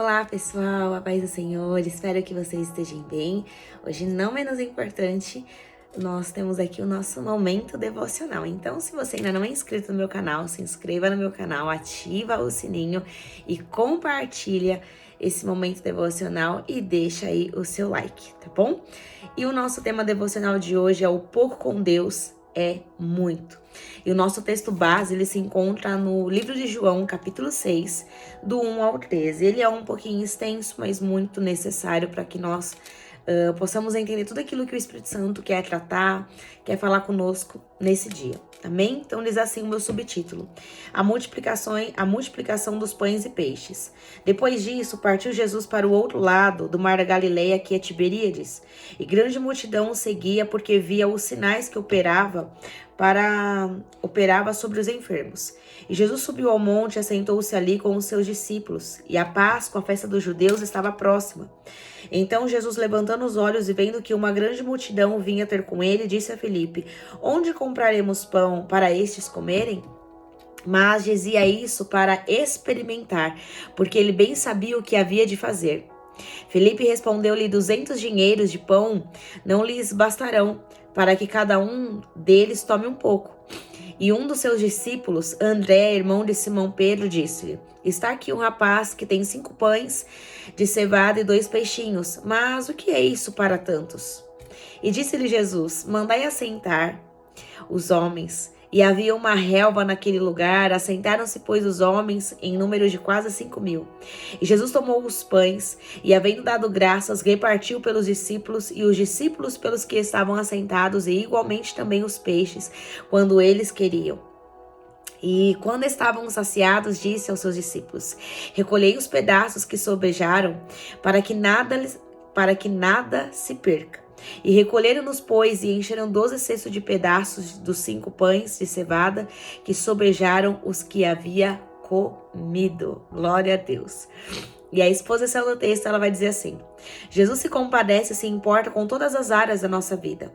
Olá pessoal, a paz do Senhor, espero que vocês estejam bem. Hoje, não menos importante, nós temos aqui o nosso momento devocional. Então, se você ainda não é inscrito no meu canal, se inscreva no meu canal, ativa o sininho e compartilha esse momento devocional e deixa aí o seu like, tá bom? E o nosso tema devocional de hoje é o pouco com Deus é muito. E o nosso texto base, ele se encontra no livro de João, capítulo 6, do 1 ao 13. Ele é um pouquinho extenso, mas muito necessário para que nós possamos entender tudo aquilo que o Espírito Santo quer tratar, quer falar conosco nesse dia. Amém? Então diz assim o meu subtítulo: a multiplicação dos pães e peixes. Depois disso, partiu Jesus para o outro lado do mar da Galileia, que é Tiberíades, e grande multidão o seguia porque via os sinais que operava sobre os enfermos. E Jesus subiu ao monte e assentou-se ali com os seus discípulos, e a Páscoa, a festa dos judeus, estava próxima. Então Jesus, levantando os olhos e vendo que uma grande multidão vinha ter com ele, disse a Filipe: onde compraremos pão para estes comerem? Mas dizia isso para experimentar, porque ele bem sabia o que havia de fazer. Filipe respondeu-lhe: 200 dinheiros de pão não lhes bastarão, para que cada um deles tome um pouco. E um dos seus discípulos, André, irmão de Simão Pedro, disse-lhe: está aqui um rapaz que tem 5 pães de cevada e 2 peixinhos, mas o que é isso para tantos? E disse-lhe Jesus: mandai assentar os homens. E havia uma relva naquele lugar. Assentaram-se, pois, os homens em número de quase 5.000. E Jesus tomou os pães e, havendo dado graças, repartiu pelos discípulos e os discípulos pelos que estavam assentados, e igualmente também os peixes, quando eles queriam. E quando estavam saciados, disse aos seus discípulos: recolhei os pedaços que sobejaram, para que nada se perca. E recolheram-nos, pois, e encheram 12 cestos de pedaços dos 5 pães de cevada que sobejaram os que havia comido. Glória a Deus. E a exposição do texto, ela vai dizer assim: Jesus se compadece e se importa com todas as áreas da nossa vida.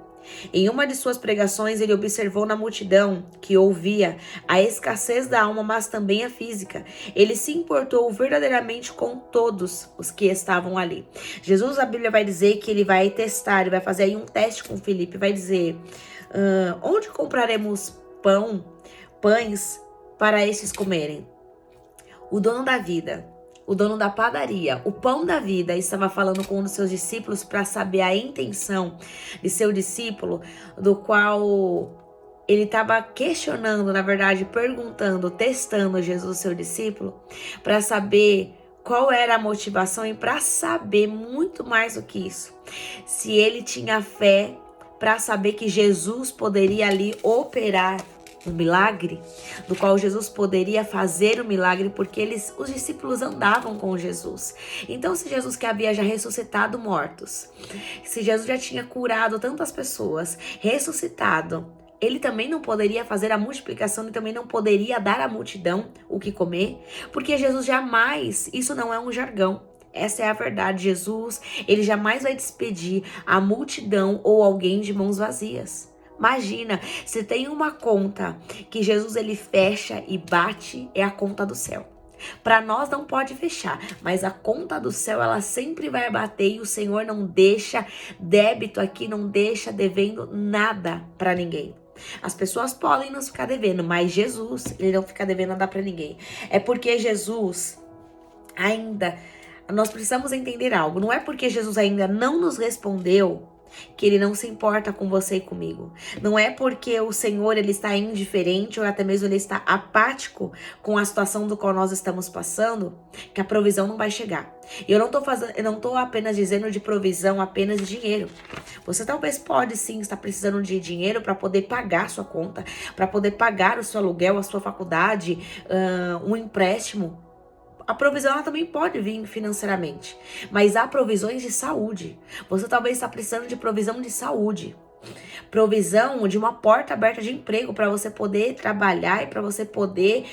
Em uma de suas pregações, ele observou na multidão que ouvia a escassez da alma, mas também a física. Ele se importou verdadeiramente com todos os que estavam ali. Jesus, a Bíblia vai dizer que ele vai testar, ele vai fazer aí um teste com Filipe, vai dizer: onde compraremos pães para estes comerem? O dono da vida, o dono da padaria, o pão da vida, estava falando com um dos seus discípulos para saber a intenção de seu discípulo, do qual ele estava questionando, na verdade, perguntando, testando Jesus, seu discípulo, para saber qual era a motivação e para saber muito mais do que isso, se ele tinha fé para saber que Jesus poderia ali operar um milagre, do qual Jesus poderia fazer o milagre, porque os discípulos andavam com Jesus. Então, se Jesus que havia já ressuscitado mortos, se Jesus já tinha curado tantas pessoas, ressuscitado, ele também não poderia fazer a multiplicação, ele também não poderia dar à multidão o que comer, porque Jesus jamais, isso não é um jargão, essa é a verdade. Jesus, ele jamais vai despedir a multidão ou alguém de mãos vazias. Imagina, se tem uma conta que Jesus ele fecha e bate, é a conta do céu. Para nós não pode fechar, mas a conta do céu ela sempre vai bater, e o Senhor não deixa débito aqui, não deixa devendo nada para ninguém. As pessoas podem nos ficar devendo, mas Jesus, ele não fica devendo nada para ninguém. É porque Jesus ainda, nós precisamos entender algo, não é porque Jesus ainda não nos respondeu que ele não se importa com você e comigo. Não é porque o Senhor ele está indiferente ou até mesmo ele está apático com a situação do qual nós estamos passando, que a provisão não vai chegar. E eu não tô apenas dizendo de provisão, apenas de dinheiro. Você talvez pode sim estar precisando de dinheiro para poder pagar a sua conta, para poder pagar o seu aluguel, a sua faculdade, um empréstimo. A provisão ela também pode vir financeiramente, mas há provisões de saúde. Você talvez está precisando de provisão de saúde, provisão de uma porta aberta de emprego para você poder trabalhar e para você poder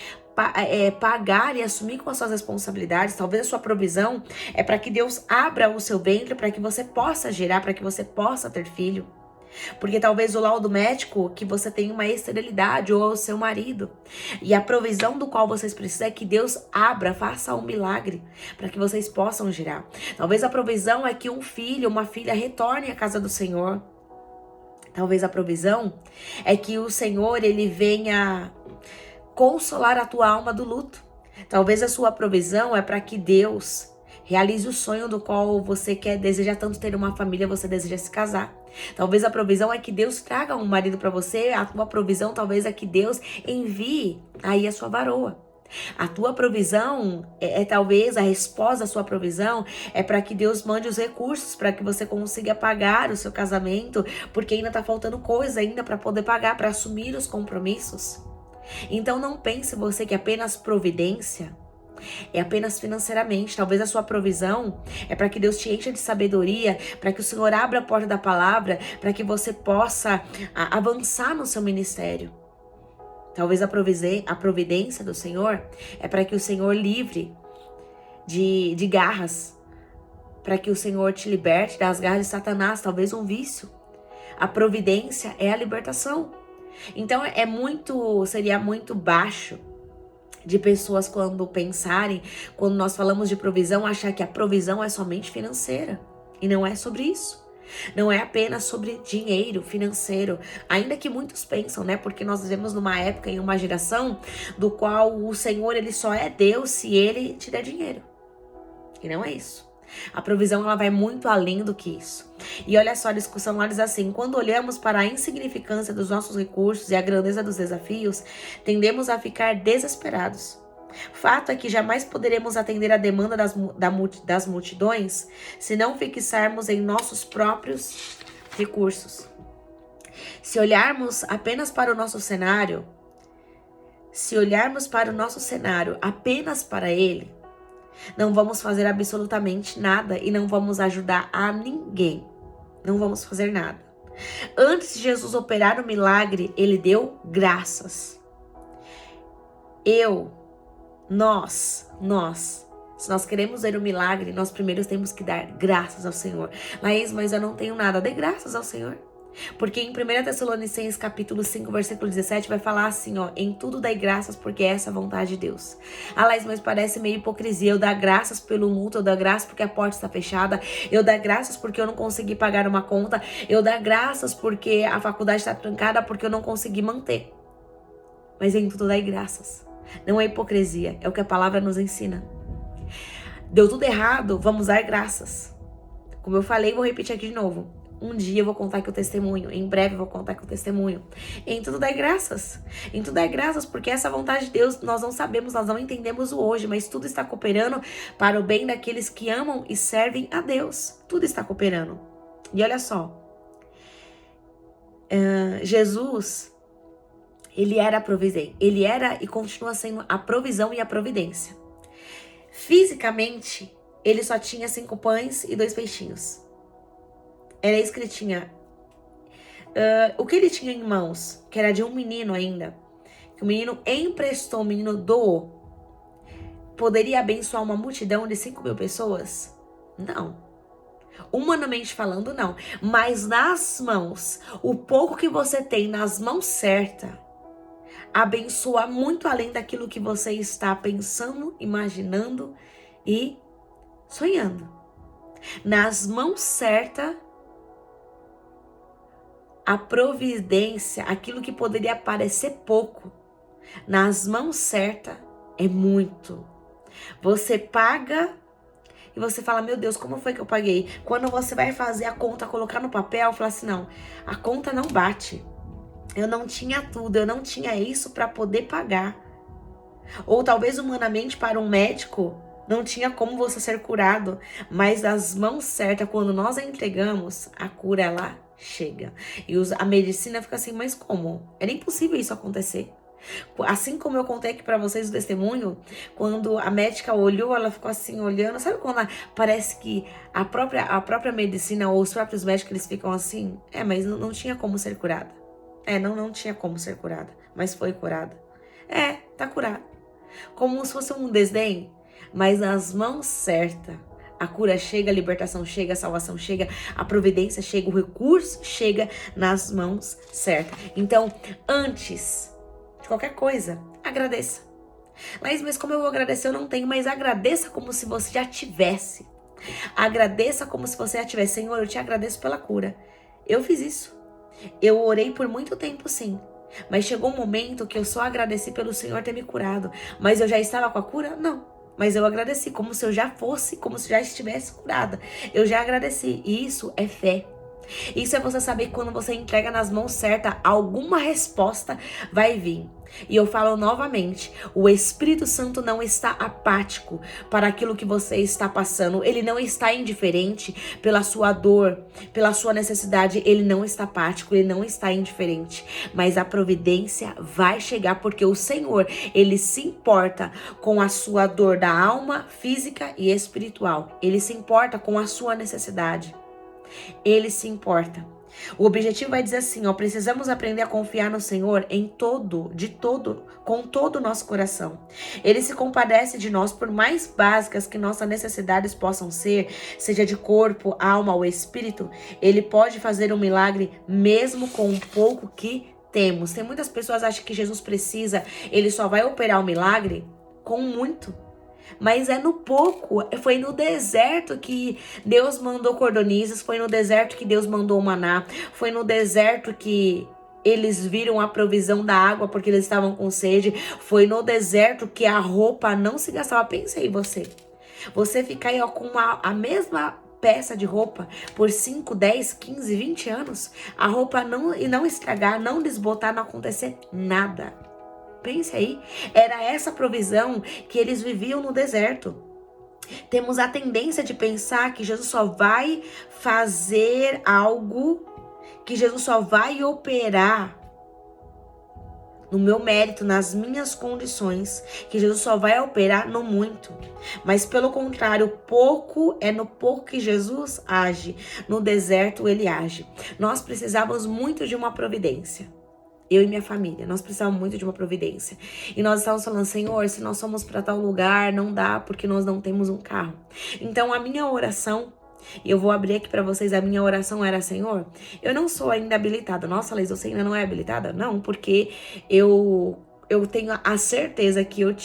pagar e assumir com as suas responsabilidades. Talvez a sua provisão é para que Deus abra o seu ventre para que você possa gerar, para que você possa ter filho. Porque talvez o laudo médico que você tem uma esterilidade ou o seu marido. E a provisão do qual vocês precisam é que Deus abra, faça um milagre para que vocês possam girar. Talvez a provisão é que um filho, uma filha retorne à casa do Senhor. Talvez a provisão é que o Senhor, ele venha consolar a tua alma do luto. Talvez a sua provisão é para que Deus realize o sonho do qual você quer, deseja tanto ter uma família, você deseja se casar. Talvez a provisão é que Deus traga um marido para você, a tua provisão talvez é que Deus envie aí a sua varoa. A tua provisão talvez a resposta da sua provisão é para que Deus mande os recursos para que você consiga pagar o seu casamento, porque ainda tá faltando coisa ainda para poder pagar, para assumir os compromissos. Então não pense você que apenas providência é apenas financeiramente. Talvez a sua provisão é para que Deus te encha de sabedoria, para que o Senhor abra a porta da palavra, para que você possa avançar no seu ministério. Talvez a providência do Senhor é para que o Senhor livre de garras, para que o Senhor te liberte das garras de Satanás, talvez um vício. A providência é a libertação. Então seria muito baixo de pessoas quando pensarem, quando nós falamos de provisão, achar que a provisão é somente financeira. E não é sobre isso. Não é apenas sobre dinheiro financeiro, ainda que muitos pensam, né? Porque nós vivemos numa época, em uma geração, do qual o Senhor, ele só é Deus se ele te der dinheiro. E não é isso. A provisão, ela vai muito além do que isso. E olha só, a discussão lá diz assim: quando olhamos para a insignificância dos nossos recursos e a grandeza dos desafios, tendemos a ficar desesperados. Fato é que jamais poderemos atender a demanda das multidões se não fixarmos em nossos próprios recursos. Se olharmos apenas para o nosso cenário, apenas para ele, não vamos fazer absolutamente nada e não vamos ajudar a ninguém. Não vamos fazer nada. Antes de Jesus operar o milagre, ele deu graças. Se nós queremos ver o milagre, nós primeiro temos que dar graças ao Senhor. Laís, mas eu não tenho nada. Dê graças ao Senhor. Porque em 1 Tessalonicenses capítulo 5, versículo 17, vai falar assim, ó: em tudo dai graças, porque essa é a vontade de Deus. Laís, mas parece meio hipocrisia. Eu dar graças pelo luto, eu dar graças porque a porta está fechada, eu dar graças porque eu não consegui pagar uma conta, eu dar graças porque a faculdade está trancada, porque eu não consegui manter. Mas em tudo dai graças. Não é hipocrisia, é o que a palavra nos ensina. Deu tudo errado, vamos dar graças. Como eu falei, vou repetir aqui de novo. Um dia eu vou contar aqui o testemunho. Em breve eu vou contar aqui o testemunho. Em tudo dai graças. Em tudo dai graças, porque essa vontade de Deus nós não sabemos, nós não entendemos o hoje, mas tudo está cooperando para o bem daqueles que amam e servem a Deus. Tudo está cooperando. E olha só. Jesus, ele era a provisão. Ele era e continua sendo a provisão e a providência. Fisicamente, ele só tinha 5 pães e 2 peixinhos. Era isso que ele tinha. O que ele tinha em mãos, que era de um menino ainda, que o menino emprestou, o menino doou, poderia abençoar uma multidão de 5.000 pessoas? Não. Humanamente falando, não. Mas nas mãos, o pouco que você tem nas mãos certas, abençoa muito além daquilo que você está pensando, imaginando e sonhando. Nas mãos certas, a providência, aquilo que poderia parecer pouco, nas mãos certas é muito. Você paga e você fala: meu Deus, como foi que eu paguei? Quando você vai fazer a conta, colocar no papel, fala assim: não, a conta não bate. Eu não tinha tudo, eu não tinha isso para poder pagar. Ou talvez humanamente para um médico não tinha como você ser curado, mas nas mãos certas, quando nós a entregamos, a cura ela chega. E a medicina fica assim: mas como? Era impossível isso acontecer. Assim como eu contei aqui pra vocês o testemunho, quando a médica olhou, ela ficou assim olhando. Sabe quando parece que a própria medicina ou os próprios médicos, eles ficam assim? Mas não tinha como ser curada. Não tinha como ser curada, mas foi curada. Tá curada. Como se fosse um desdém, mas nas mãos certas, a cura chega, a libertação chega, a salvação chega, a providência chega, o recurso chega nas mãos certas. Então, antes de qualquer coisa, agradeça. Mas como eu vou agradecer? Eu não tenho, mas agradeça como se você já tivesse. Agradeça como se você já tivesse. Senhor, eu te agradeço pela cura. Eu fiz isso. Eu orei por muito tempo, sim. Mas chegou um momento que eu só agradeci pelo Senhor ter me curado. Mas eu já estava com a cura? Não. Mas eu agradeci como se eu já fosse, como se já estivesse curada. Eu já agradeci. E isso é fé. Isso é você saber que quando você entrega nas mãos certas, alguma resposta vai vir. E eu falo novamente, o Espírito Santo não está apático para aquilo que você está passando. Ele não está indiferente pela sua dor, pela sua necessidade. Ele não está apático, ele não está indiferente. Mas a providência vai chegar porque o Senhor, ele se importa com a sua dor da alma, física e espiritual. Ele se importa com a sua necessidade. Ele se importa. O objetivo vai dizer assim, precisamos aprender a confiar no Senhor com todo o nosso coração. Ele se compadece de nós, por mais básicas que nossas necessidades possam ser, seja de corpo, alma ou espírito, ele pode fazer um milagre mesmo com o pouco que temos. Tem muitas pessoas que acham que Jesus precisa, ele só vai operar o milagre com muito. Mas é no pouco, foi no deserto que Deus mandou cordonizes, foi no deserto que Deus mandou o maná, foi no deserto que eles viram a provisão da água porque eles estavam com sede, foi no deserto que a roupa não se gastava. Pensa aí você ficar aí com a mesma peça de roupa por 5, 10, 15, 20 anos, a roupa não estragar, não desbotar, não acontecer nada. Pense aí, era essa provisão que eles viviam no deserto. Temos a tendência de pensar que Jesus só vai fazer algo, que Jesus só vai operar no meu mérito, nas minhas condições, que Jesus só vai operar no muito. Mas pelo contrário, pouco é no pouco que Jesus age, no deserto ele age. Nós precisávamos muito de uma providência. Eu e minha família, nós precisamos muito de uma providência. E nós estávamos falando, Senhor, se nós somos para tal lugar, não dá porque nós não temos um carro. Então a minha oração, e eu vou abrir aqui para vocês, a minha oração era, Senhor, eu não sou ainda habilitada. Nossa, Leis, você ainda não é habilitada? Não, porque eu tenho a certeza que eu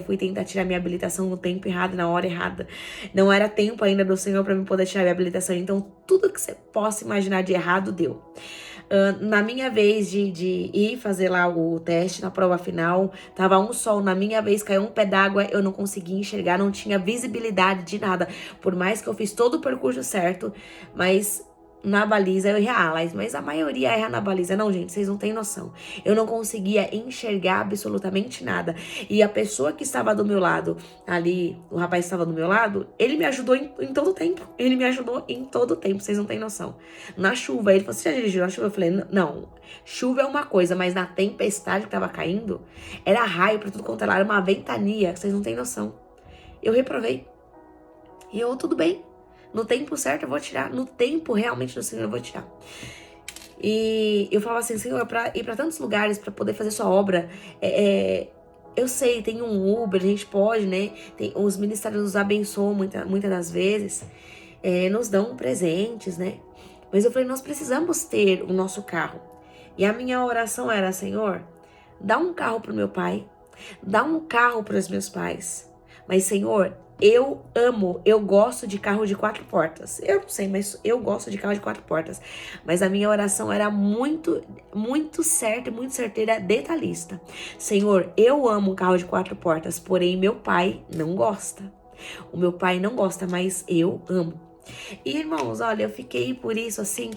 fui tentar tirar minha habilitação no tempo errado, na hora errada. Não era tempo ainda do Senhor para me poder tirar minha habilitação. Então tudo que você possa imaginar de errado, deu. Na minha vez de ir fazer lá o teste, na prova final, tava um sol, na minha vez caiu um pé d'água, eu não conseguia enxergar, não tinha visibilidade de nada, por mais que eu fiz todo o percurso certo, mas na baliza eu errei, mas a maioria erra na baliza. Não, gente, vocês não têm noção. Eu não conseguia enxergar absolutamente nada. E a pessoa que estava do meu lado, ali, o rapaz que estava do meu lado, ele me ajudou em todo o tempo. Ele me ajudou em todo o tempo, vocês não têm noção. Na chuva, ele falou, você já dirigiu na chuva? Eu falei, não, chuva é uma coisa, mas na tempestade que tava caindo, era raio pra tudo quanto era uma ventania, vocês não têm noção. Eu reprovei. E tudo bem. No tempo certo eu vou tirar. No tempo realmente do Senhor eu vou tirar. E eu falava assim, Senhor, pra ir pra tantos lugares, pra poder fazer sua obra, eu sei, tem um Uber, a gente pode, né? Os ministérios nos abençoam muitas das vezes, nos dão presentes, né? Mas eu falei, nós precisamos ter o nosso carro. E a minha oração era, Senhor, dá um carro pro meu pai, dá um carro pros meus pais. Mas, Senhor, eu gosto de carro de 4 portas. Eu não sei, mas eu gosto de carro de 4 portas. Mas a minha oração era muito, muito certa, muito certeira, detalhista. Senhor, eu amo um carro de 4 portas, porém meu pai não gosta. O meu pai não gosta, mas eu amo. E, irmãos, olha, eu fiquei por isso assim,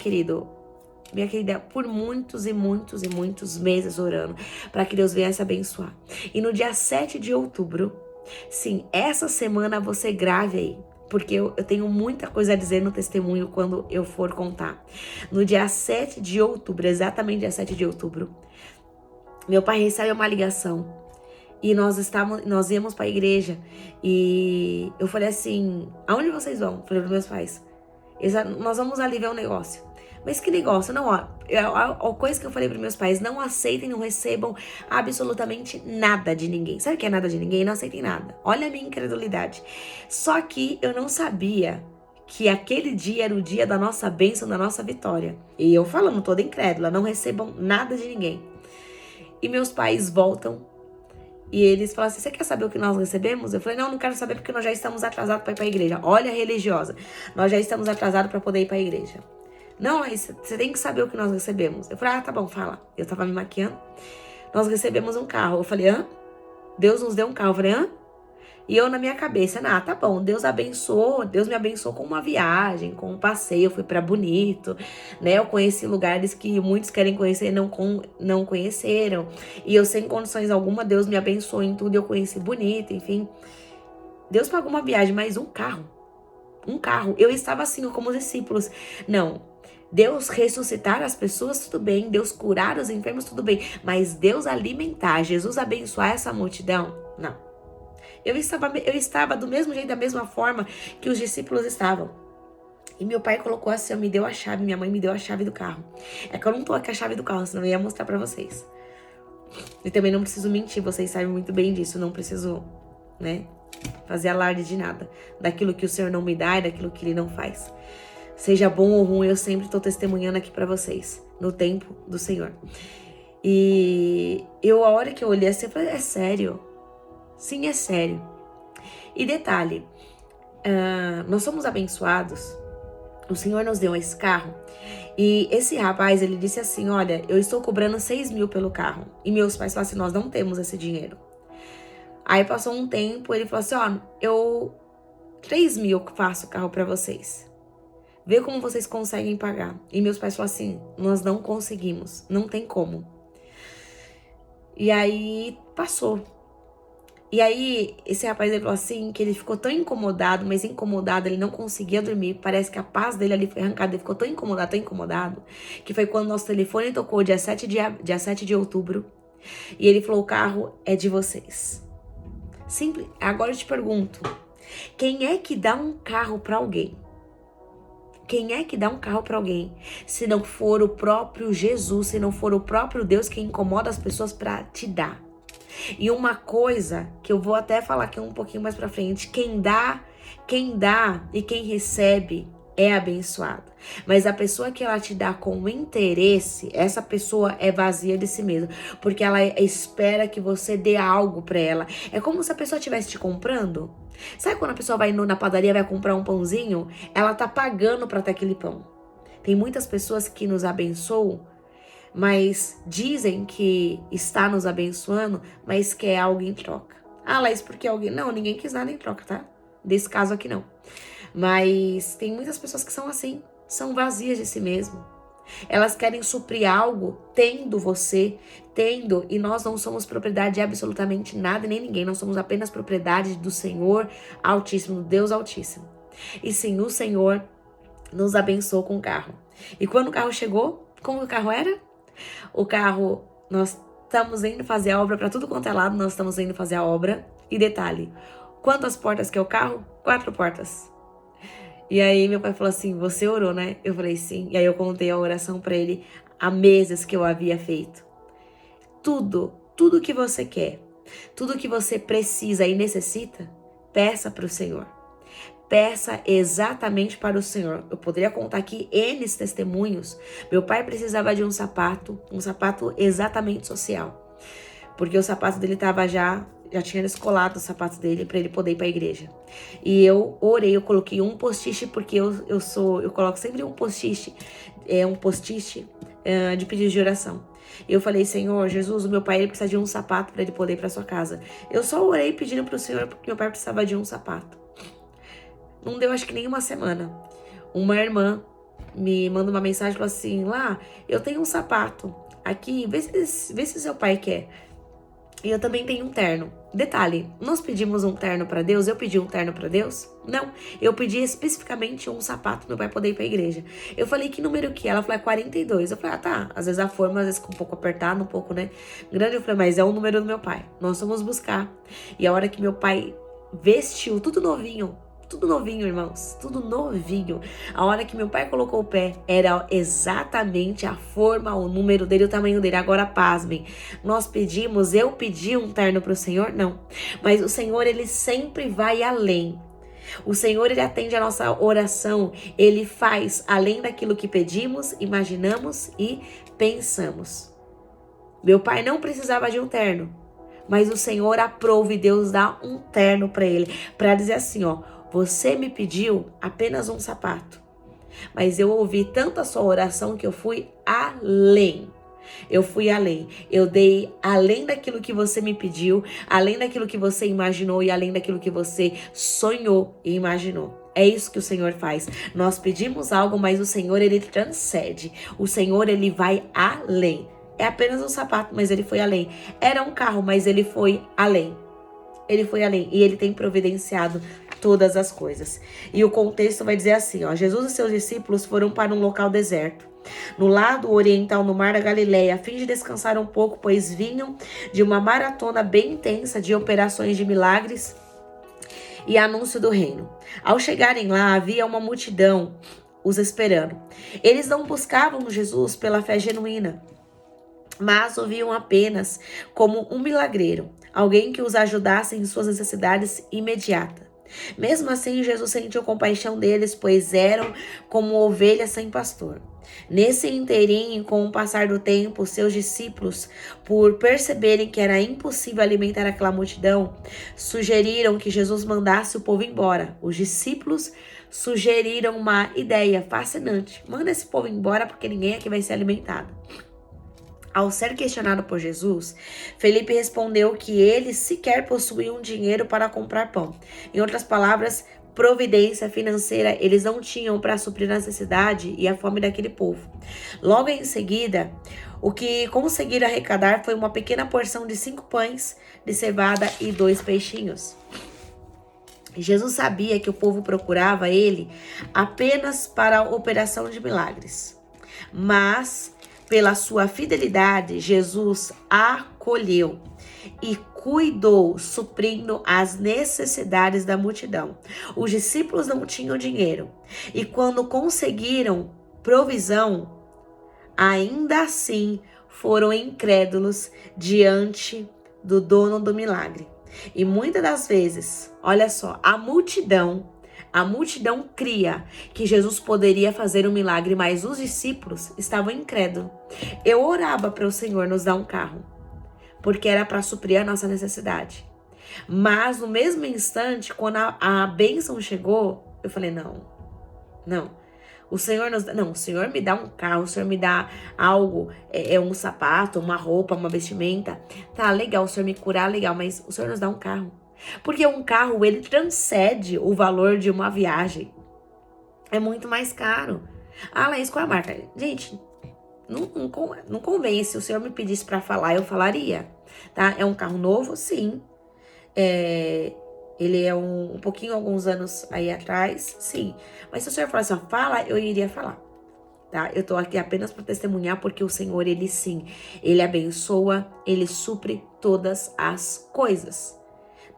minha querida, por muitos e muitos e muitos meses orando para que Deus venha se abençoar. E no dia 7 de outubro, sim, essa semana você grave aí, porque eu tenho muita coisa a dizer no testemunho quando eu for contar. No dia 7 de outubro, exatamente dia 7 de outubro, meu pai recebe uma ligação e nós íamos para a igreja e eu falei assim, aonde vocês vão? Falei para meus pais, nós vamos ali ver um negócio. Mas que negócio, não, ó. A coisa que eu falei para meus pais, não aceitem, não recebam absolutamente nada de ninguém. Sabe o que é nada de ninguém? Não aceitem nada. Olha a minha incredulidade. Só que eu não sabia que aquele dia era o dia da nossa bênção, da nossa vitória. E eu falando toda incrédula, não recebam nada de ninguém. E meus pais voltam e eles falam assim, você quer saber o que nós recebemos? Eu falei, não quero saber porque nós já estamos atrasados para ir para a igreja. Olha a religiosa, nós já estamos atrasados para poder ir para a igreja. Não, você tem que saber o que nós recebemos. Eu falei, tá bom, fala. Eu tava me maquiando. Nós recebemos um carro. Eu falei, Deus nos deu um carro. Eu falei, E eu na minha cabeça, tá bom, Deus me abençoou com uma viagem, com um passeio, eu fui pra Bonito, né? Eu conheci lugares que muitos querem conhecer e não conheceram. E eu, sem condições alguma, Deus me abençoou em tudo, eu conheci Bonito, enfim. Deus pagou uma viagem, mas um carro. Eu estava assim, como os discípulos. Não. Deus ressuscitar as pessoas, tudo bem. Deus curar os enfermos, tudo bem. Mas Deus alimentar, Jesus abençoar essa multidão, não. Eu estava do mesmo jeito, da mesma forma que os discípulos estavam. E meu pai colocou assim, me deu a chave, minha mãe me deu a chave do carro. É que eu não tô com a chave do carro, senão eu ia mostrar pra vocês. E também não preciso mentir, vocês sabem muito bem disso. Não preciso, né, fazer alarde de nada. Daquilo que o Senhor não me dá e daquilo que Ele não faz. Seja bom ou ruim, eu sempre tô testemunhando aqui pra vocês. No tempo do Senhor. E a hora que eu olhei assim, eu falei, é sério? Sim, é sério. E detalhe, nós somos abençoados. O Senhor nos deu esse carro. E esse rapaz, ele disse assim, olha, eu estou cobrando 6 mil pelo carro. E meus pais falaram assim, nós não temos esse dinheiro. Aí passou um tempo, ele falou assim, eu 3 mil faço o carro pra vocês. Vê como vocês conseguem pagar. E meus pais falaram assim, nós não conseguimos, não tem como. E aí passou. E aí, esse rapaz, ele falou assim, que ele ficou tão incomodado, mas incomodado, ele não conseguia dormir. Parece que a paz dele ali foi arrancada. Ele ficou tão incomodado, que foi quando nosso telefone tocou, dia 7 de outubro. E ele falou, o carro é de vocês. Simples. Agora eu te pergunto, quem é que dá um carro pra alguém? Quem é que dá um carro pra alguém? Se não for o próprio Jesus, se não for o próprio Deus que incomoda as pessoas pra te dar. E uma coisa que eu vou até falar aqui um pouquinho mais pra frente, quem dá e quem recebe é abençoado. Mas a pessoa que ela te dá com interesse, essa pessoa é vazia de si mesma, porque ela espera que você dê algo pra ela. É como se a pessoa estivesse te comprando. Sabe quando a pessoa vai na padaria, vai comprar um pãozinho? Ela tá pagando pra ter aquele pão. Tem muitas pessoas que nos abençoam, mas dizem que está nos abençoando, mas quer algo em troca. Laís, porque alguém... Não, ninguém quis nada em troca, tá? Desse caso aqui não. Mas tem muitas pessoas que são assim, são vazias de si mesmo. Elas querem suprir algo tendo, e nós não somos propriedade de absolutamente nada, nem ninguém. Nós somos apenas propriedade do Senhor Altíssimo, do Deus Altíssimo. E sim, o Senhor nos abençoou com o carro. E quando o carro chegou, como o carro era? O carro, nós estamos indo fazer a obra para tudo quanto é lado, nós estamos indo fazer a obra. E detalhe, quantas portas que é o carro? 4 portas. E aí meu pai falou assim, você orou, né? Eu falei sim. E aí eu contei a oração para ele há meses que eu havia feito. Tudo que você quer, tudo que você precisa e necessita, peça para o Senhor. Peça exatamente para o Senhor. Eu poderia contar aqui N testemunhos. Meu pai precisava de um sapato exatamente social. Porque o sapato dele tava já tinha descolado o sapato dele para ele poder ir para a igreja. E eu orei, eu coloquei um post-it, porque eu coloco sempre um post-it, de pedido de oração. Eu falei, Senhor, Jesus, o meu pai ele precisa de um sapato para ele poder ir para sua casa. Eu só orei pedindo para o Senhor porque meu pai precisava de um sapato. Não deu acho que nem uma semana. Uma irmã me manda uma mensagem e falou assim, eu tenho um sapato aqui, vê se seu pai quer. E eu também tenho um terno. Detalhe, nós pedimos um terno pra Deus? Eu pedi um terno pra Deus? Não, eu pedi especificamente um sapato pro meu pai poder ir pra igreja. Eu falei, que número que é? Ela falou, é 42. Eu falei, tá, às vezes a forma, às vezes com um pouco apertada, um pouco, né, grande. Eu falei, mas é o número do meu pai, nós fomos buscar. E a hora que meu pai vestiu, tudo novinho, Tudo novinho, irmãos, tudo novinho. A hora que meu pai colocou o pé, era exatamente a forma, o número dele, o tamanho dele. Agora, pasmem, eu pedi um terno para o Senhor? Não. Mas o Senhor, ele sempre vai além. O Senhor, ele atende a nossa oração. Ele faz além daquilo que pedimos, imaginamos e pensamos. Meu pai não precisava de um terno, mas o Senhor aprova e Deus dá um terno para ele, para dizer assim, ó, você me pediu apenas um sapato, mas eu ouvi tanto a sua oração que eu fui além. Eu fui além, eu dei além daquilo que você me pediu, além daquilo que você imaginou e além daquilo que você sonhou e imaginou. É isso que o Senhor faz. Nós pedimos algo, mas o Senhor, ele transcende. O Senhor, ele vai além. É apenas um sapato, mas ele foi além. Era um carro, mas ele foi além. Ele foi além e ele tem providenciado todas as coisas. E o contexto vai dizer assim, ó, Jesus e seus discípulos foram para um local deserto, no lado oriental, no mar da Galileia, a fim de descansar um pouco, pois vinham de uma maratona bem intensa de operações de milagres e anúncio do reino. Ao chegarem lá, havia uma multidão os esperando. Eles não buscavam Jesus pela fé genuína, mas o viam apenas como um milagreiro, alguém que os ajudasse em suas necessidades imediatas. Mesmo assim, Jesus sentiu compaixão deles, pois eram como ovelhas sem pastor. Nesse inteirinho, com o passar do tempo, seus discípulos, por perceberem que era impossível alimentar aquela multidão, sugeriram que Jesus mandasse o povo embora. Os discípulos sugeriram uma ideia fascinante: manda esse povo embora porque ninguém aqui vai ser alimentado. Ao ser questionado por Jesus, Felipe respondeu que eles sequer possuíam dinheiro para comprar pão. Em outras palavras, providência financeira eles não tinham para suprir a necessidade e a fome daquele povo. Logo em seguida, o que conseguiram arrecadar foi uma pequena porção de 5 pães de cevada e 2 peixinhos. Jesus sabia que o povo procurava ele apenas para a operação de milagres, mas pela sua fidelidade, Jesus acolheu e cuidou, suprindo as necessidades da multidão. Os discípulos não tinham dinheiro e quando conseguiram provisão, ainda assim foram incrédulos diante do dono do milagre. E muitas das vezes, olha só, a multidão cria que Jesus poderia fazer um milagre, mas os discípulos estavam incrédulos. Eu orava para o Senhor nos dar um carro, porque era para suprir a nossa necessidade. Mas no mesmo instante, quando a bênção chegou, eu falei, não. O Senhor o Senhor me dá um carro, o Senhor me dá algo, um sapato, uma roupa, uma vestimenta. Tá, legal, o Senhor me curar, legal, mas o Senhor nos dá um carro. Porque um carro, ele transcende o valor de uma viagem. É muito mais caro. Ah, Laís, qual é a marca? Gente, não convém. Se o Senhor me pedisse para falar, eu falaria. Tá? É um carro novo? Sim. Ele é um pouquinho, alguns anos aí atrás? Sim. Mas se o Senhor falasse, fala, eu iria falar. Tá? Eu tô aqui apenas para testemunhar, porque o Senhor, ele sim, ele abençoa, ele supre todas as coisas.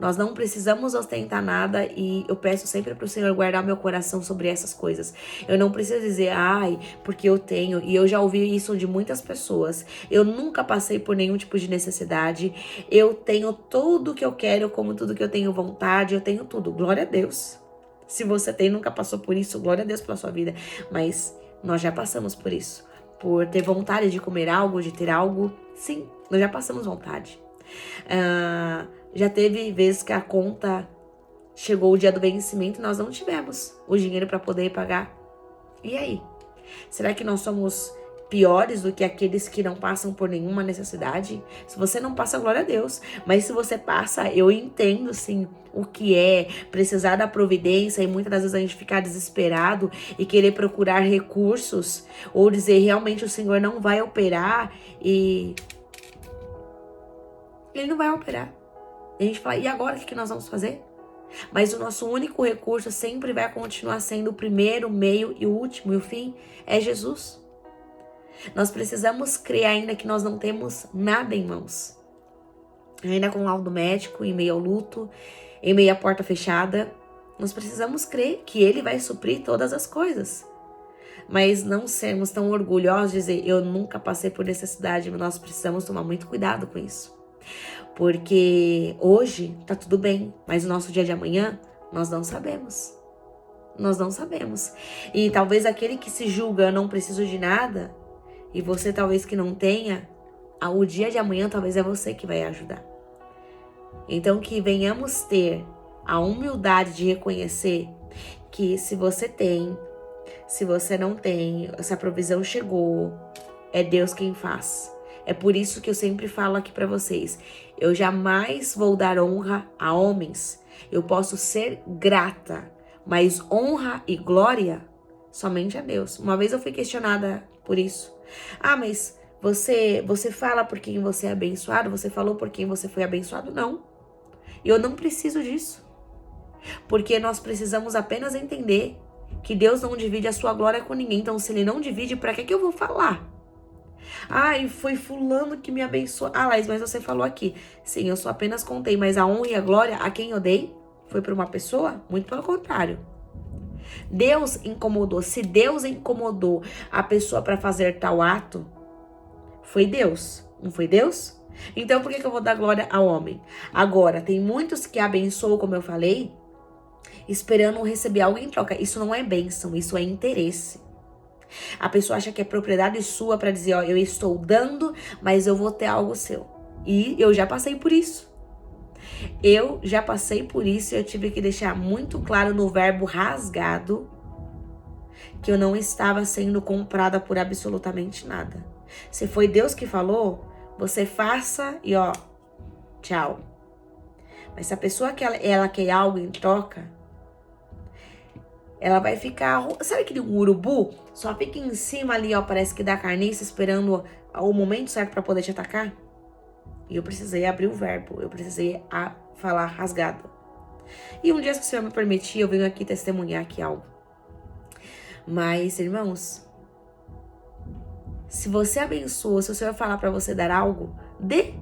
Nós não precisamos ostentar nada e eu peço sempre para o Senhor guardar meu coração sobre essas coisas. Eu não preciso dizer, porque eu tenho. E eu já ouvi isso de muitas pessoas. Eu nunca passei por nenhum tipo de necessidade. Eu tenho tudo que eu quero, como tudo que eu tenho vontade. Eu tenho tudo. Glória a Deus. Se você nunca passou por isso, glória a Deus pela sua vida. Mas nós já passamos por isso. Por ter vontade de comer algo, de ter algo. Sim, nós já passamos vontade. Já teve vezes que a conta chegou o dia do vencimento e nós não tivemos o dinheiro para poder pagar. E aí? Será que nós somos piores do que aqueles que não passam por nenhuma necessidade? Se você não passa, glória a Deus. Mas se você passa, eu entendo sim o que é precisar da providência e muitas das vezes a gente ficar desesperado e querer procurar recursos ou dizer realmente o Senhor não vai operar e Ele não vai operar. E a gente fala, e agora o que nós vamos fazer? Mas o nosso único recurso sempre vai continuar sendo o primeiro, o meio e o último. E o fim é Jesus. Nós precisamos crer ainda que nós não temos nada em mãos. Ainda com laudo médico, em meio ao luto, em meio à porta fechada. Nós precisamos crer que Ele vai suprir todas as coisas. Mas não sermos tão orgulhosos de dizer, eu nunca passei por necessidade, mas nós precisamos tomar muito cuidado com isso. Porque hoje tá tudo bem, mas o nosso dia de amanhã, nós não sabemos. Nós não sabemos. E talvez aquele que se julga, eu não preciso de nada, e você talvez que não tenha, o dia de amanhã talvez é você que vai ajudar. Então que venhamos ter a humildade de reconhecer que se você tem, se você não tem, essa provisão chegou, é Deus quem faz. É por isso que eu sempre falo aqui pra vocês, eu jamais vou dar honra a homens. Eu posso ser grata, mas honra e glória somente a Deus. Uma vez eu fui questionada por isso. Mas você fala por quem você é abençoado? Você falou por quem você foi abençoado? Não. Eu não preciso disso. Porque nós precisamos apenas entender que Deus não divide a sua glória com ninguém. Então, se Ele não divide, pra que eu vou falar? E foi fulano que me abençoou. Laís, mas você falou aqui. Sim, eu só apenas contei, mas a honra e a glória a quem eu dei foi para uma pessoa? Muito pelo contrário. Deus incomodou. Se Deus incomodou a pessoa para fazer tal ato, foi Deus. Não foi Deus? Então, por que eu vou dar glória ao homem? Agora, tem muitos que abençoam, como eu falei, esperando receber algo em troca. Isso não é bênção, isso é interesse. A pessoa acha que é propriedade sua para dizer, eu estou dando, mas eu vou ter algo seu. E eu já passei por isso. E eu tive que deixar muito claro no verbo rasgado que eu não estava sendo comprada por absolutamente nada. Se foi Deus que falou, você faça e tchau. Mas se a pessoa que ela quer algo em troca, ela vai ficar, sabe aquele urubu? Só fica em cima ali, parece que dá carniça, esperando o momento certo para poder te atacar. E eu precisei abrir o verbo, eu precisei falar rasgado. E um dia, se o Senhor me permitir, eu venho aqui testemunhar aqui algo. Mas, irmãos, se você abençoa, se o Senhor falar para você dar algo, dê.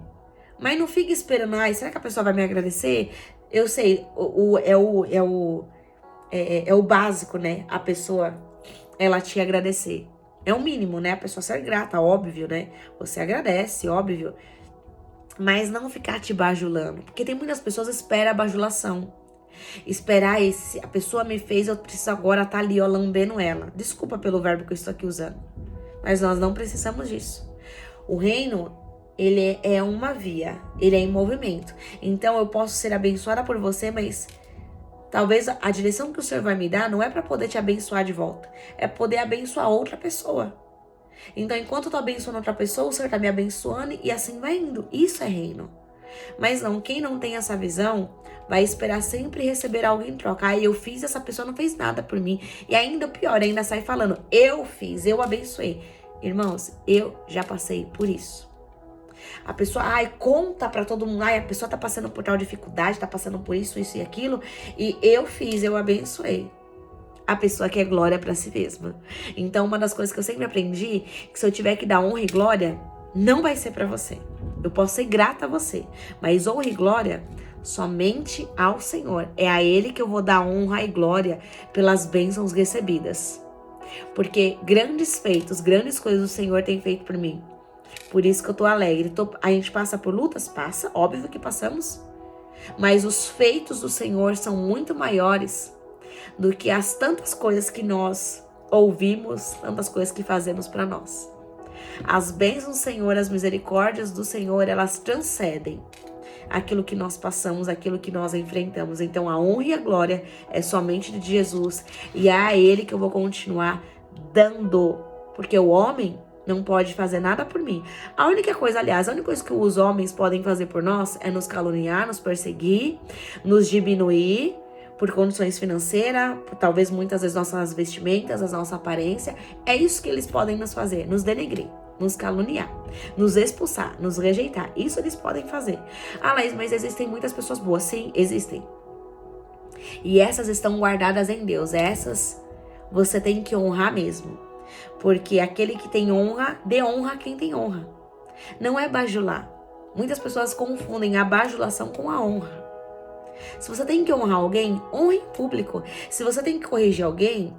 Mas não fique esperando, será que a pessoa vai me agradecer? Eu sei, é o básico, né? A pessoa, ela te agradecer. É o mínimo, né? A pessoa ser grata, óbvio, né? Você agradece, óbvio. Mas não ficar te bajulando. Porque tem muitas pessoas que esperam a bajulação. Esperar a pessoa me fez, eu preciso agora estar ali, lambendo ela. Desculpa pelo verbo que eu estou aqui usando. Mas nós não precisamos disso. O reino, ele é uma via. Ele é em movimento. Então eu posso ser abençoada por você, mas talvez a direção que o Senhor vai me dar não é para poder te abençoar de volta. É poder abençoar outra pessoa. Então, enquanto eu tô abençoando outra pessoa, o Senhor tá me abençoando e assim vai indo. Isso é reino. Mas não, quem não tem essa visão vai esperar sempre receber algo em troca. Eu fiz, essa pessoa não fez nada por mim. E ainda pior, ainda sai falando, eu fiz, eu abençoei. Irmãos, eu já passei por isso. A pessoa, conta pra todo mundo, a pessoa tá passando por tal dificuldade, tá passando por isso e aquilo. E eu fiz, eu abençoei. A pessoa quer glória pra si mesma. Então, uma das coisas que eu sempre aprendi, que se eu tiver que dar honra e glória, não vai ser pra você. Eu posso ser grata a você, mas honra e glória somente ao Senhor. É a Ele que eu vou dar honra e glória pelas bênçãos recebidas. Porque grandes feitos, grandes coisas o Senhor tem feito por mim. Por isso que eu tô alegre. A gente passa por lutas? Passa, óbvio que passamos. Mas os feitos do Senhor são muito maiores do que as tantas coisas que nós ouvimos, tantas coisas que fazemos para nós. As bênçãos do Senhor, as misericórdias do Senhor, elas transcendem aquilo que nós passamos, aquilo que nós enfrentamos. Então a honra e a glória é somente de Jesus e é a Ele que eu vou continuar dando, porque o homem não pode fazer nada por mim. A única coisa que os homens podem fazer por nós é nos caluniar, nos perseguir, nos diminuir, por condições financeiras, talvez muitas vezes nossas vestimentas, a nossa aparência. É isso que eles podem nos fazer, nos denegrir, nos caluniar, nos expulsar, nos rejeitar. Isso eles podem fazer. Laís, mas existem muitas pessoas boas. Sim, existem. E essas estão guardadas em Deus. Essas você tem que honrar mesmo. Porque aquele que tem honra, dê honra a quem tem honra. Não é bajular. Muitas pessoas confundem a bajulação com a honra. Se você tem que honrar alguém, honre em público. Se você tem que corrigir alguém,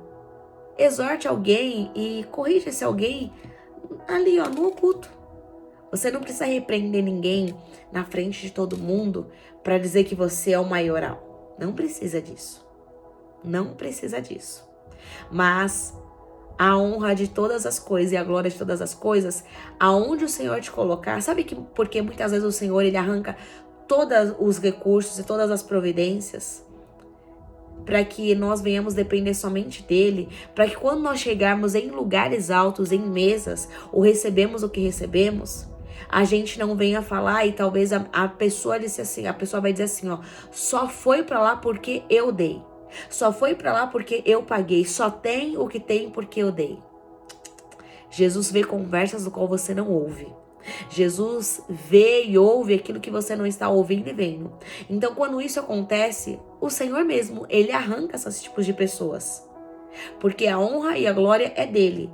exorte alguém e corrija esse alguém ali, ó, no oculto. Você não precisa repreender ninguém na frente de todo mundo para dizer que você é o maioral. Não precisa disso. Não precisa disso. Mas a honra de todas as coisas e a glória de todas as coisas, aonde o Senhor te colocar, sabe que porque muitas vezes o Senhor ele arranca todos os recursos e todas as providências para que nós venhamos depender somente dele, para que quando nós chegarmos em lugares altos, em mesas, ou recebemos o que recebemos, a gente não venha falar e talvez a pessoa disse assim, a pessoa vai dizer assim, ó, só foi para lá porque eu dei. Só foi para lá porque eu paguei. Só tem o que tem porque eu dei. Jesus vê conversas do qual você não ouve. Jesus vê e ouve aquilo que você não está ouvindo e vendo. Então, quando isso acontece, o Senhor mesmo, ele arranca esses tipos de pessoas. Porque a honra e a glória é dele.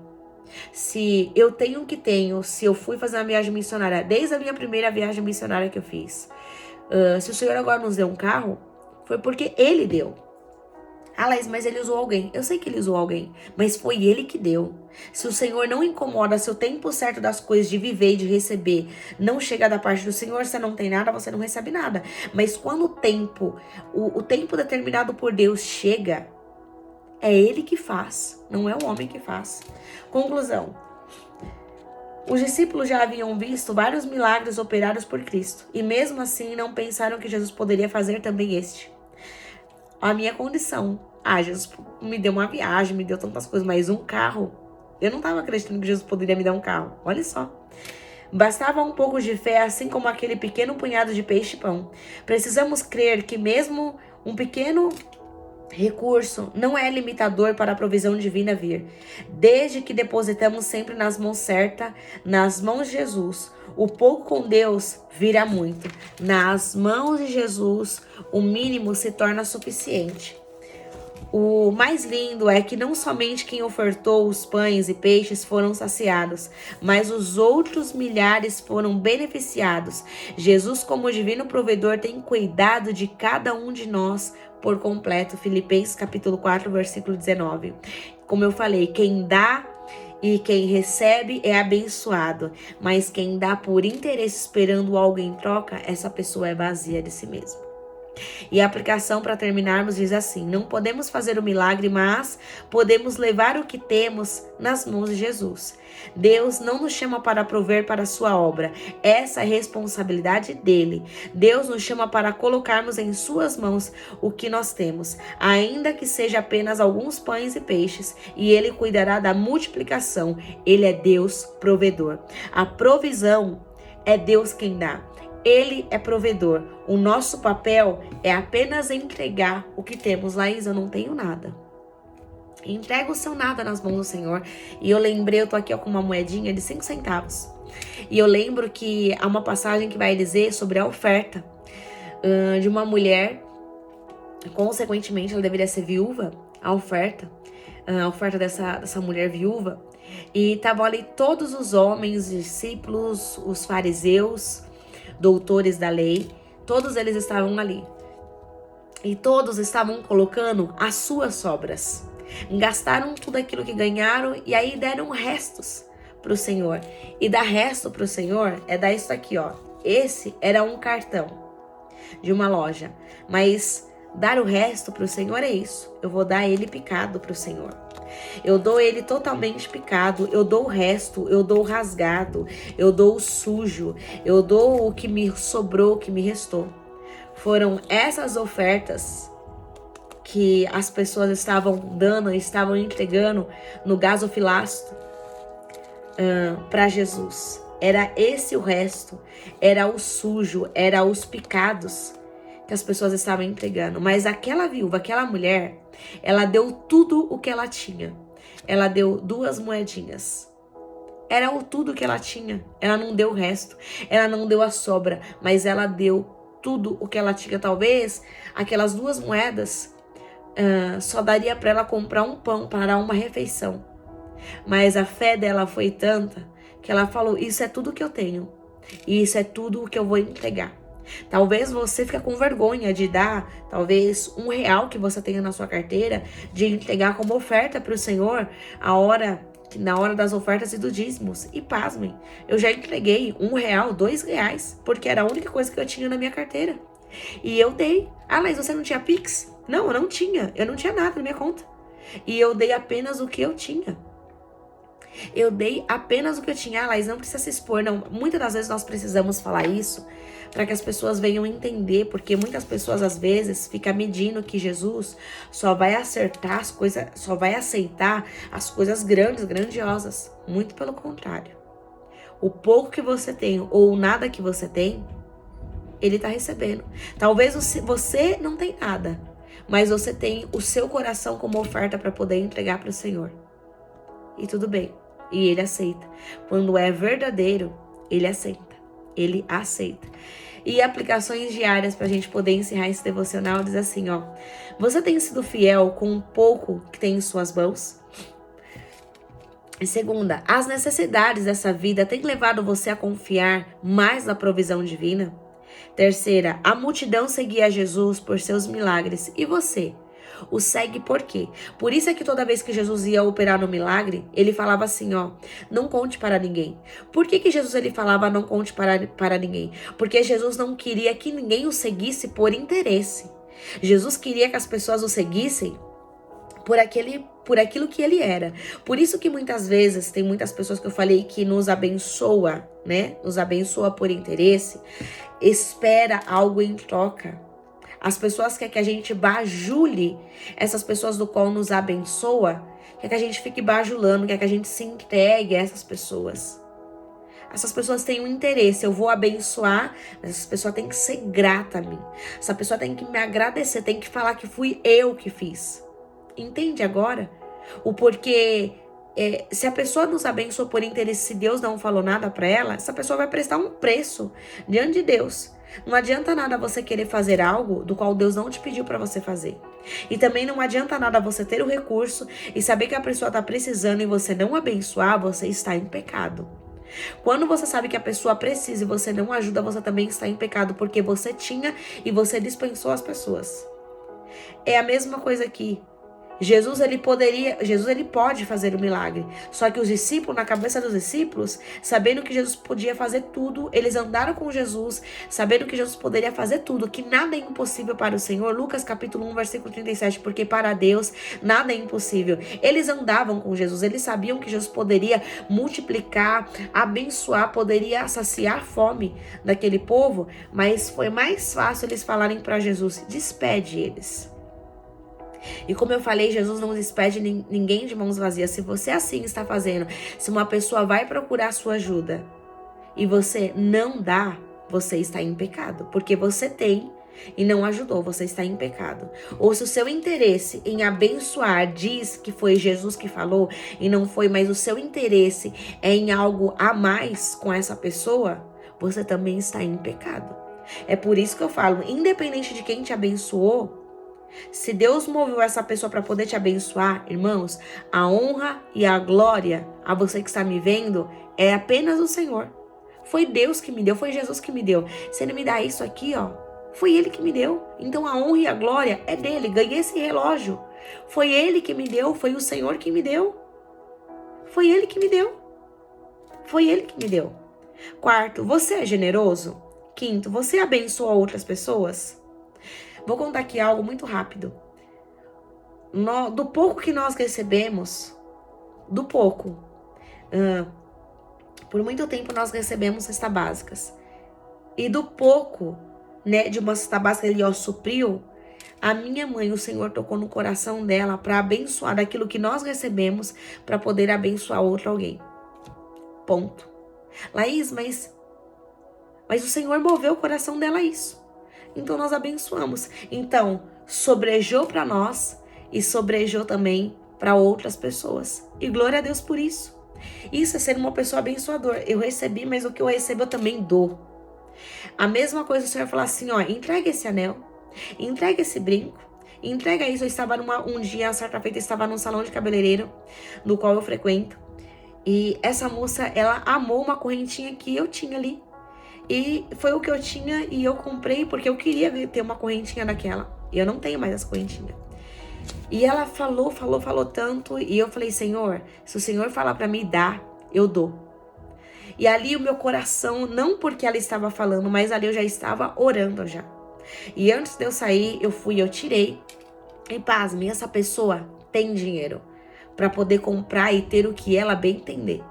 Se eu tenho o que tenho, se eu fui fazer uma viagem missionária, desde a minha primeira viagem missionária que eu fiz, se o Senhor agora nos deu um carro, foi porque ele deu. Ah, Laís, mas ele usou alguém. Eu sei que ele usou alguém, mas foi ele que deu. Se o Senhor não incomoda, se o tempo certo das coisas de viver e de receber não chega da parte do Senhor, você não tem nada, você não recebe nada. Mas quando o tempo determinado por Deus chega, é ele que faz, não é o homem que faz. Conclusão. Os discípulos já haviam visto vários milagres operados por Cristo, e mesmo assim não pensaram que Jesus poderia fazer também este. A minha condição. Jesus me deu uma viagem, me deu tantas coisas, mas um carro. Eu não estava acreditando que Jesus poderia me dar um carro. Olha só. Bastava um pouco de fé, assim como aquele pequeno punhado de peixe e pão. Precisamos crer que mesmo um pequeno recurso não é limitador para a provisão divina vir, desde que depositamos sempre nas mãos certas, nas mãos de Jesus. O pouco com Deus vira muito. Nas mãos de Jesus, o mínimo se torna suficiente. O mais lindo é que não somente quem ofertou os pães e peixes foram saciados, mas os outros milhares foram beneficiados. Jesus, como divino provedor, tem cuidado de cada um de nós por completo. Filipenses capítulo 4, versículo 19. Como eu falei, quem dá e quem recebe é abençoado, mas quem dá por interesse esperando algo em troca, essa pessoa é vazia de si mesma. E a aplicação para terminarmos diz assim: não podemos fazer o milagre, mas podemos levar o que temos nas mãos de Jesus. Deus não nos chama para prover para a sua obra, essa é a responsabilidade dele. Deus nos chama para colocarmos em suas mãos o que nós temos, ainda que seja apenas alguns pães e peixes, e ele cuidará da multiplicação. Ele é Deus provedor. A provisão é Deus quem dá. Ele é provedor. O nosso papel é apenas entregar o que temos. Laís, eu não tenho nada. Entrega o seu nada nas mãos do Senhor. E eu lembrei, eu tô aqui com uma moedinha de 5 centavos. E eu lembro que há uma passagem que vai dizer sobre a oferta de uma mulher. Consequentemente, ela deveria ser viúva. A oferta dessa mulher viúva. E estavam ali todos os homens, discípulos, os fariseus, doutores da lei, todos eles estavam ali. E todos estavam colocando as suas sobras. Gastaram tudo aquilo que ganharam e aí deram restos para o Senhor. E dar resto para o Senhor é dar isso aqui, ó. Esse era um cartão de uma loja. Mas dar o resto para o Senhor é isso. Eu vou dar ele picado para o Senhor. Eu dou ele totalmente picado, eu dou o resto, eu dou o rasgado, eu dou o sujo, eu dou o que me sobrou, o que me restou. Foram essas ofertas que as pessoas estavam dando, estavam entregando no gasofilasto para Jesus. Era esse o resto, era o sujo, era os picados que as pessoas estavam entregando. Mas aquela viúva, aquela mulher, ela deu tudo o que ela tinha. Ela deu 2 moedinhas. Era tudo que ela tinha. Ela não deu o resto. Ela não deu a sobra. Mas ela deu tudo o que ela tinha. Talvez aquelas 2 moedas só daria para ela comprar um pão para uma refeição. Mas a fé dela foi tanta que ela falou: isso é tudo que eu tenho. E isso é tudo o que eu vou entregar. Talvez você fique com vergonha de dar, talvez R$ 1 que você tenha na sua carteira, de entregar como oferta para o Senhor na hora das ofertas e dos dízimos. E pasmem, eu já entreguei R$ 1, R$ 2, porque era a única coisa que eu tinha na minha carteira. E eu dei. Ah, mas você não tinha Pix? Não, eu não tinha. Eu não tinha nada na minha conta. E eu dei apenas o que eu tinha. Eu dei apenas o que eu tinha. Ah, Laís, não precisa se expor, não. Muitas das vezes nós precisamos falar isso para que as pessoas venham entender, porque muitas pessoas às vezes ficam medindo que Jesus só vai acertar as coisas, só vai aceitar as coisas grandes, grandiosas. Muito pelo contrário. O pouco que você tem ou o nada que você tem, ele tá recebendo. Talvez você não tem nada, mas você tem o seu coração como oferta para poder entregar para o Senhor. E tudo bem. E ele aceita. Quando é verdadeiro, ele aceita. Ele aceita. E aplicações diárias pra gente poder encerrar esse devocional diz assim, ó. Você tem sido fiel com um pouco que tem em suas mãos? E segunda, as necessidades dessa vida têm levado você a confiar mais na provisão divina? Terceira, a multidão seguia Jesus por seus milagres. E você? O segue por quê? Por isso é que toda vez que Jesus ia operar no milagre, ele falava assim, ó, não conte para ninguém. Por que Jesus ele falava não conte para ninguém? Porque Jesus não queria que ninguém o seguisse por interesse. Jesus queria que as pessoas o seguissem por aquilo que ele era. Por isso que muitas vezes tem muitas pessoas que eu falei que nos abençoa, né? Nos abençoa por interesse, espera algo em troca. As pessoas querem que a gente bajule essas pessoas do qual nos abençoa, quer que a gente fique bajulando, quer que a gente se entregue a essas pessoas. Essas pessoas têm um interesse, eu vou abençoar, mas essa pessoa tem que ser grata a mim. Essa pessoa tem que me agradecer, tem que falar que fui eu que fiz. Entende agora? O porquê, se a pessoa nos abençoa por interesse, se Deus não falou nada pra ela, essa pessoa vai prestar um preço diante de Deus. Não adianta nada você querer fazer algo do qual Deus não te pediu pra você fazer. E também não adianta nada você ter o recurso e saber que a pessoa tá precisando e você não abençoar, você está em pecado. Quando você sabe que a pessoa precisa e você não ajuda, você também está em pecado, porque você tinha e você dispensou as pessoas. É a mesma coisa aqui. Jesus ele pode fazer o milagre. Só que os discípulos, na cabeça dos discípulos, sabendo que Jesus podia fazer tudo, eles andaram com Jesus, sabendo que Jesus poderia fazer tudo, que nada é impossível para o Senhor. Lucas capítulo 1, versículo 37, porque para Deus nada é impossível. Eles andavam com Jesus, eles sabiam que Jesus poderia multiplicar, abençoar, poderia saciar a fome daquele povo, mas foi mais fácil eles falarem para Jesus, despede eles. E como eu falei, Jesus não despede ninguém de mãos vazias. Se você assim está fazendo, se uma pessoa vai procurar sua ajuda e você não dá, você está em pecado. Porque você tem e não ajudou, você está em pecado. Ou se o seu interesse em abençoar diz que foi Jesus que falou e não foi, mas o seu interesse é em algo a mais com essa pessoa, você também está em pecado. É por isso que eu falo, independente de quem te abençoou, se Deus moveu essa pessoa para poder te abençoar, irmãos, a honra e a glória a você que está me vendo é apenas o Senhor. Foi Deus que me deu, foi Jesus que me deu. Se Ele me dá isso aqui, ó, foi Ele que me deu. Então a honra e a glória é dele. Ganhei esse relógio. Foi Ele que me deu, foi o Senhor que me deu. Foi Ele que me deu. Foi Ele que me deu. Quarto, você é generoso? Quinto, você abençoa outras pessoas? Vou contar aqui algo muito rápido. Do pouco que nós recebemos, do pouco, por muito tempo nós recebemos cestas básicas. E do pouco, né, de uma cesta básica ele supriu, a minha mãe, o Senhor tocou no coração dela para abençoar daquilo que nós recebemos, para poder abençoar outro alguém. Ponto. Laís, mas o Senhor moveu o coração dela a isso. Então nós abençoamos. Então, sobrejou para nós e sobrejou também para outras pessoas. E glória a Deus por isso. Isso é ser uma pessoa abençoadora. Eu recebi, mas o que eu recebo eu também dou. A mesma coisa o Senhor falar assim, ó, entrega esse anel, entrega esse brinco, entrega isso. Eu estava um dia, certa feita, eu estava num salão de cabeleireiro, no qual eu frequento. E essa moça, ela amou uma correntinha que eu tinha ali. E foi o que eu tinha e eu comprei porque eu queria ter uma correntinha daquela. E eu não tenho mais essa correntinha. E ela falou tanto. E eu falei, Senhor, se o Senhor falar pra mim dar, eu dou. E ali o meu coração, não porque ela estava falando, mas ali eu já estava orando já. E antes de eu sair, eu tirei. E pasme, essa pessoa tem dinheiro pra poder comprar e ter o que ela bem entender.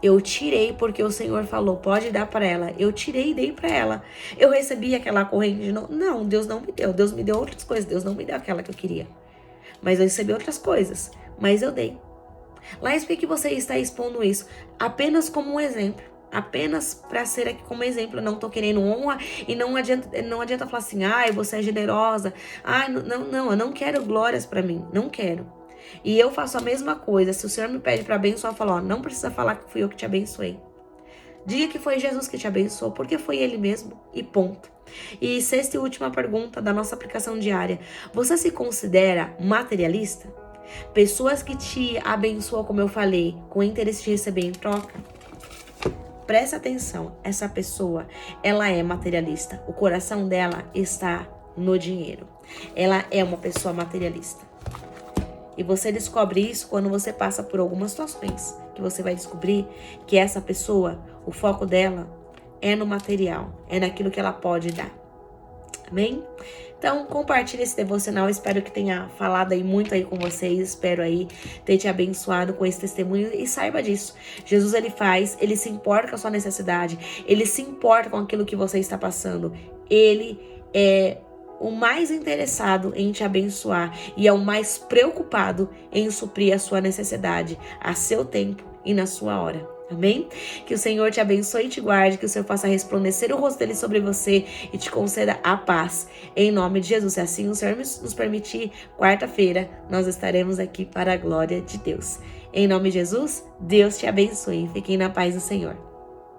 Eu tirei porque o Senhor falou, pode dar para ela. Eu tirei e dei para ela. Eu recebi aquela corrente de novo. Não, Deus não me deu. Deus me deu outras coisas. Deus não me deu aquela que eu queria. Mas eu recebi outras coisas. Mas eu dei. Laís, por que você está expondo isso? Apenas como um exemplo. Apenas para ser aqui como exemplo. Eu não tô querendo honra e não adianta falar assim, ai, você é generosa. Ai, não, eu não quero glórias para mim. Não quero. E eu faço a mesma coisa. Se o Senhor me pede para abençoar, eu falo, ó, não precisa falar que fui eu que te abençoei. Diga que foi Jesus que te abençoou, porque foi Ele mesmo, e ponto. E sexta e última pergunta da nossa aplicação diária. Você se considera materialista? Pessoas que te abençoam, como eu falei, com interesse de receber em troca? Presta atenção, essa pessoa, ela é materialista. O coração dela está no dinheiro. Ela é uma pessoa materialista. E você descobre isso quando você passa por algumas situações, que você vai descobrir que essa pessoa, o foco dela é no material, é naquilo que ela pode dar. Amém? Então, compartilhe esse devocional, espero que tenha falado aí muito aí com vocês, espero aí ter te abençoado com esse testemunho e saiba disso. Jesus, ele se importa com a sua necessidade, ele se importa com aquilo que você está passando, ele é o mais interessado em te abençoar e é o mais preocupado em suprir a sua necessidade, a seu tempo e na sua hora. Amém? Que o Senhor te abençoe e te guarde, que o Senhor faça resplandecer o rosto dele sobre você e te conceda a paz. Em nome de Jesus. Se assim o Senhor nos permitir, quarta-feira nós estaremos aqui para a glória de Deus. Em nome de Jesus, Deus te abençoe. Fiquem na paz do Senhor.